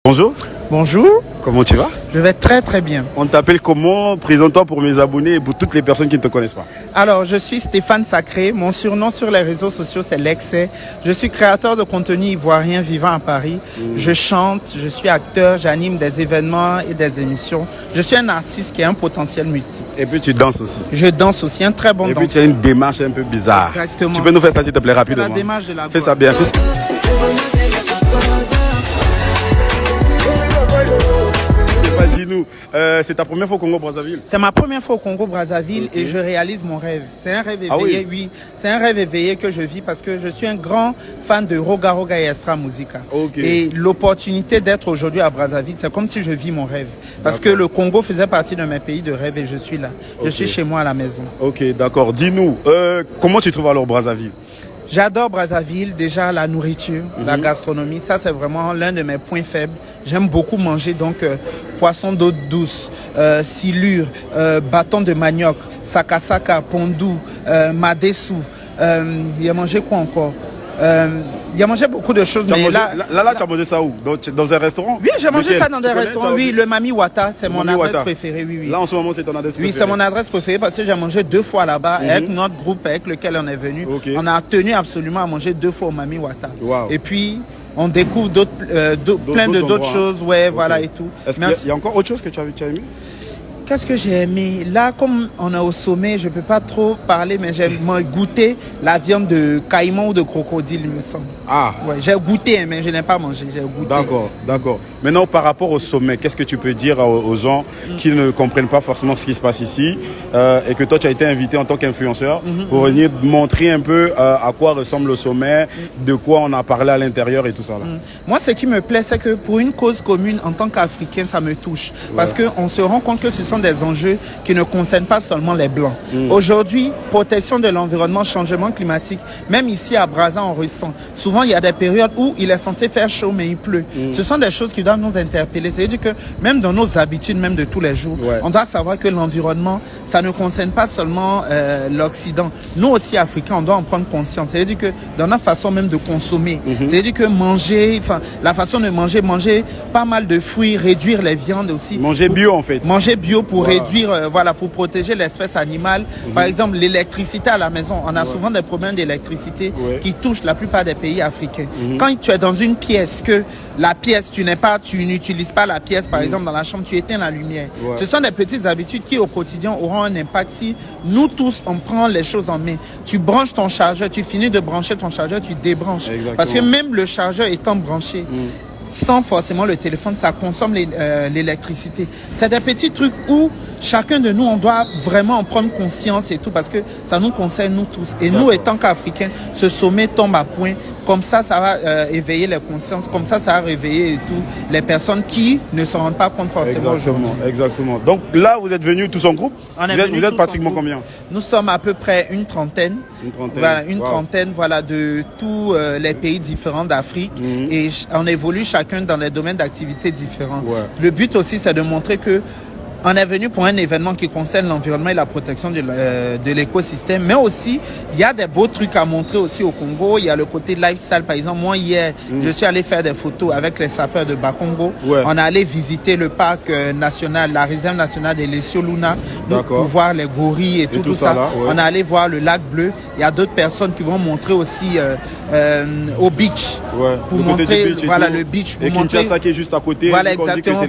Bonjour. Bonjour. Comment tu vas? Je vais très très bien. On t'appelle comment? Présente-toi pour mes abonnés et pour toutes les personnes qui ne te connaissent pas. Alors, je suis Stéphane Sacré. Mon surnom sur les réseaux sociaux, c'est l'Excès. Je suis créateur de contenu ivoirien vivant à Paris. Je chante, je suis acteur, j'anime des événements et des émissions. Je suis un artiste qui a un potentiel multiple. Et puis tu danses aussi. Je danse aussi, un très bon Et danseur. puis tu as une démarche un peu bizarre. Exactement. Tu peux nous faire ça s'il te plaît rapidement? La démarche de la Fais ça bien. Fais ça. Dis-nous, c'est ta première fois au Congo-Brazzaville? C'est ma première fois au Congo-Brazzaville et je réalise mon rêve. C'est un rêve éveillé, oui. C'est un rêve éveillé que je vis parce que je suis un grand fan de Roga Roga et Extra Musica. Et l'opportunité d'être aujourd'hui à Brazzaville, c'est comme si je vis mon rêve. Parce que le Congo faisait partie de mes pays de rêve et je suis là. Je suis chez moi à la maison. Ok, d'accord. Dis-nous, comment tu trouves alors Brazzaville? J'adore Brazzaville, déjà la nourriture, la gastronomie, ça c'est vraiment l'un de mes points faibles. J'aime beaucoup manger donc poisson d'eau douce, silure, bâton de manioc, sakasaka, pondou, madessou. Il a mangé quoi encore? Il a mangé beaucoup de choses. Mais là, tu as mangé ça où? Dans un restaurant? Oui, j'ai mangé ça dans des restaurants. Oui, le Mami Wata, c'est mon adresse préférée. Oui, oui. Là, en ce moment, c'est ton adresse préférée? Oui, c'est mon adresse préférée parce que j'ai mangé 2 fois là-bas avec notre groupe avec lequel on est venu. On a tenu absolument à manger 2 fois au Mami Wata. Wow. Et puis, on découvre plein d'autres choses. Ouais, voilà et tout. Est-ce qu'il y a encore autre chose que tu as aimé? Qu'est-ce que j'ai aimé? Là, comme on est au sommet, je ne peux pas trop parler, mais j'ai goûté la viande de caïman ou de crocodile, il me semble. Ah. Ouais, j'ai goûté, mais je n'ai pas mangé. J'ai goûté. D'accord, d'accord. Maintenant, par rapport au sommet, qu'est-ce que tu peux dire aux gens qui ne comprennent pas forcément ce qui se passe ici et que toi, tu as été invité en tant qu'influenceur pour venir montrer un peu à quoi ressemble le sommet, de quoi on a parlé à l'intérieur et tout ça là. Moi, ce qui me plaît, c'est que pour une cause commune, en tant qu'Africain, ça me touche. Parce qu'on se rend compte que ce sont des enjeux qui ne concernent pas seulement les Blancs. Aujourd'hui, protection de l'environnement, changement climatique, même ici à Brazza, on ressent. Souvent, il y a des périodes où il est censé faire chaud, mais il pleut. Ce sont des choses qui doivent nous interpeller. C'est-à-dire que même dans nos habitudes, même de tous les jours, on doit savoir que l'environnement, ça ne concerne pas seulement l'Occident. Nous aussi, Africains, on doit en prendre conscience. C'est-à-dire que dans notre façon même de consommer, c'est-à-dire que manger, la façon de manger pas mal de fruits, réduire les viandes aussi. Manger bio en fait. Manger bio pour réduire, pour protéger l'espèce animale. Par exemple, l'électricité à la maison. On a souvent des problèmes d'électricité qui touchent la plupart des pays africains. Quand tu es dans une pièce, que la pièce, tu n'utilises pas la pièce, par exemple, dans la chambre, tu éteins la lumière. Ce sont des petites habitudes qui, au quotidien, auront un impact si nous tous, on prend les choses en main. Tu branches ton chargeur, tu finis de brancher ton chargeur, tu débranches. Exactement. Parce que même le chargeur étant branché, sans forcément le téléphone, ça consomme l'électricité. C'est des petits trucs où chacun de nous, on doit vraiment en prendre conscience et tout, parce que ça nous concerne nous tous. Et nous, étant qu'Africains, ce sommet tombe à point. Comme ça, ça va éveiller les consciences. Comme ça, ça va réveiller et tout les personnes qui ne se rendent pas compte forcément aujourd'hui. Exactement. Donc là, vous êtes venus tous en groupe? Vous êtes pratiquement combien? Nous sommes à peu près une trentaine. Voilà, une trentaine, voilà, de tous les pays différents d'Afrique. Et on évolue chacun dans des domaines d'activité différents. Le but aussi, c'est de montrer que on est venu pour un événement qui concerne l'environnement et la protection de l'écosystème, mais aussi, il y a des beaux trucs à montrer aussi au Congo. Il y a le côté lifestyle. Par exemple, moi, hier, je suis allé faire des photos avec les sapeurs de Bakongo. On est allé visiter le parc national, la réserve nationale des Lesio Luna, pour voir les gorilles et tout ça. On est allé voir le lac bleu. Il y a d'autres personnes qui vont montrer aussi au beach. Pour montrer le beach. Et Kinshasa qui est juste à côté. Voilà, exactement.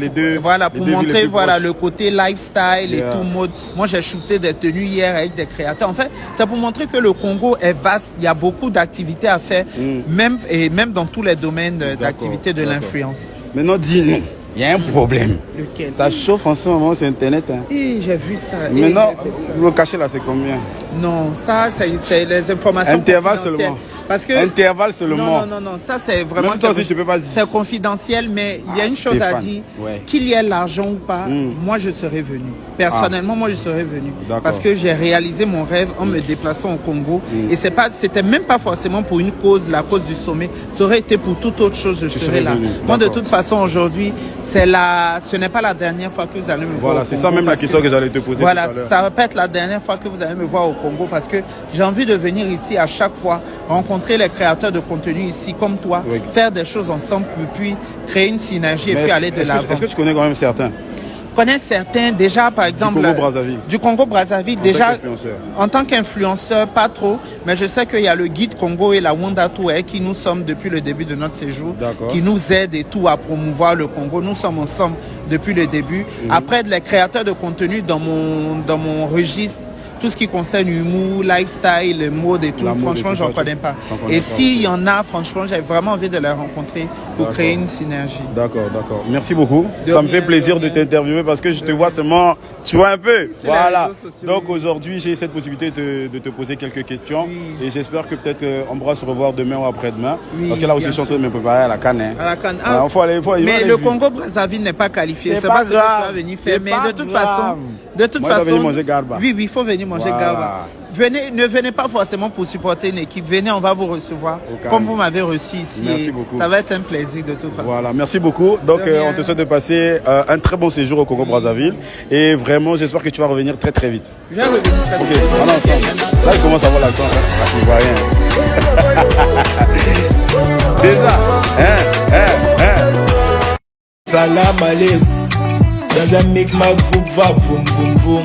Pour montrer le côté lifestyle et tout mode. Moi, j'ai shooté des tenues hier avec des créateurs. En fait, c'est pour montrer que le Congo est vaste. Il y a beaucoup d'activités à faire, même dans tous les domaines d'activité de l'influence. Maintenant, dis-nous, il y a un problème. Lequel? Ça chauffe en ce moment sur Internet. J'ai vu ça. Maintenant, le cachet là, c'est combien? Non, ça, c'est les informations. Intervalle seulement. Parce que intervalle seulement. Non, ça c'est vraiment. Même toi aussi, tu peux pas dire. C'est confidentiel, mais il y a une chose à dire. Qu'il y ait l'argent ou pas, moi je serais venu. Personnellement, moi je serais venu. Parce que j'ai réalisé mon rêve en me déplaçant au Congo. Et c'était même pas forcément pour une cause, la cause du sommet. Ça aurait été pour toute autre chose, je serais là. Moi de toute façon aujourd'hui, ce n'est pas la dernière fois que vous allez me voir. Voilà, c'est ça même la question que j'allais te poser. Voilà, ça va pas être la dernière fois que vous allez me voir au Congo parce que j'ai envie de venir ici à chaque fois, rencontrer les créateurs de contenu ici comme toi, faire des choses ensemble, puis créer une synergie et puis aller de l'avant. Est-ce que tu connais quand même certains? Je connais certains déjà, par exemple du Congo-Brazzaville, déjà en tant qu'influenceur, pas trop, mais je sais qu'il y a le guide Congo et la Wanda Toué qui nous sommes depuis le début de notre séjour, qui nous aident et tout à promouvoir le Congo. Nous sommes ensemble depuis le début. Après, les créateurs de contenu dans mon registre, tout ce qui concerne humour, lifestyle, mode et tout, franchement, je n'en connais pas. Et s'il y en a, franchement, j'ai vraiment envie de les rencontrer pour créer une synergie. D'accord, d'accord. Merci beaucoup. Ça me fait plaisir de t'interviewer parce que je te vois seulement, tu vois un peu. Voilà. Donc aujourd'hui, j'ai cette possibilité de te poser quelques questions et j'espère que peut-être on pourra se revoir demain ou après-demain. Parce que là aussi, je suis en train de me préparer à la CAN. À la CAN. Mais le Congo-Brazzaville n'est pas qualifié. C'est pas ce que tu vas venir faire. Mais de toute façon, venir manger garba. Oui, il faut venir manger garba. Ne venez pas forcément pour supporter une équipe. Venez, on va vous recevoir comme vous m'avez reçu ici. Merci beaucoup. Ça va être un plaisir de toute façon. Voilà, merci beaucoup. Donc, on te souhaite de passer un très bon séjour au Congo-Brazzaville. Et vraiment, j'espère que tu vas revenir très très vite. Je vais revenir très vite. Ok, allons ensemble. Là, il commence à voir l'accent. Là, tu vois rien. Déjà. Salam alaikum. Dans un micmac, vous va, boum, boum, boum.